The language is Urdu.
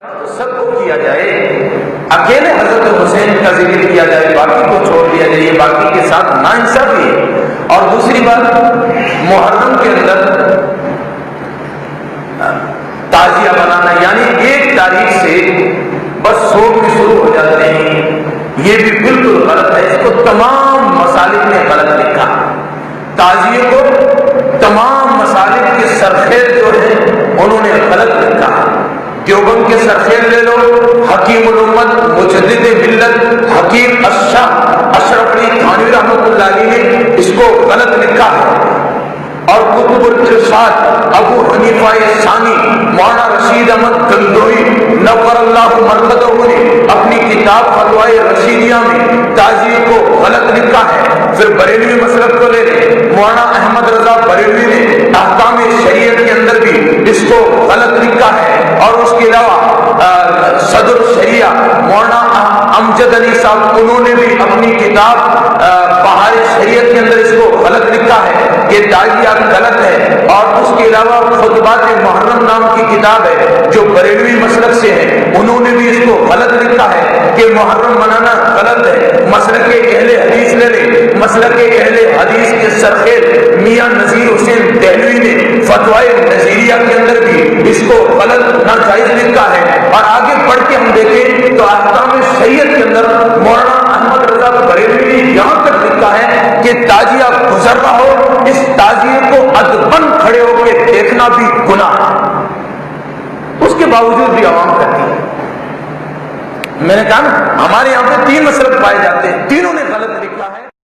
سب کو کیا جائے، اکیلے حضرت حسین کا ذکر کیا جائے، باقی کو چھوڑ دیا جائے، باقی کے ساتھ ناانصافی ہے۔ اور دوسری بات، محرم کے اندر تعزیہ بنانا، یعنی ایک تاریخ سے بس سوگ بھی شروع ہو جاتے ہیں، یہ بھی بالکل غلط ہے۔ اس کو تمام مسالک نے غلط لکھا، تعزیے کو تمام مسالک کے سرخیز جو ہیں انہوں نے غلط لکھا۔ دیوبند کے سرخیز لے لو، حکیم الامت مجدد ملت حکیم اشرف علی تھانوی رحمۃ اللہ علیہ نے اس کو غلط لکھا ہے۔ اور قطب الارشاد ابو حنیفہ ثانی مولانا رشید احمد گنگوہی نور اللہ مرقدہ نے اپنی کتاب فتوائے رشیدیہ میں تعزیے کو غلط لکھا ہے۔ پھر بریلوی مسلک کو لے لیں، مولانا احمد رضا بریلوی نے احکام شریعت کے اندر بھی اس کو غلط لکھا ہے۔ اور اس کے علاوہ صدر شریعہ مولانا امجد علی صاحب، انہوں نے بھی اپنی کتاب بہار شریعت کے اندر اس کو غلط لکھا ہے کہ تعزیہ غلط ہے۔ اور اس کے علاوہ خطبات محرم نام کی کتاب ہے جو بریلوی مسلک سے ہے، انہوں نے بھی اس کو غلط لکھا ہے کہ محرم منانا غلط ہے۔ مسلک اہل حدیث لے لیں، مسلک اہل حدیث کے سرخیز میاں نذیر حسین دہلوی نے فتوائے نذیریہ کے اندر بھی اس کو غلط ناجائز لکھا ہے۔ اور آگے پڑھ کے ہم دیکھیں تو احکام شریعت کے اندر مولانا احمد رضا بریلوی نے یہاں تک لکھا ہے کہ تعزیہ گزر رہا ہو، اس تعزیے کو ادباً کھڑے ہو کے دیکھنا بھی گناہ ہے، اس کے باوجود بھی عوام کرتی ہے۔ میں نے کہا نا، ہمارے یہاں پہ 3 مسلک پائے جاتے ہیں، تینوں نے غلط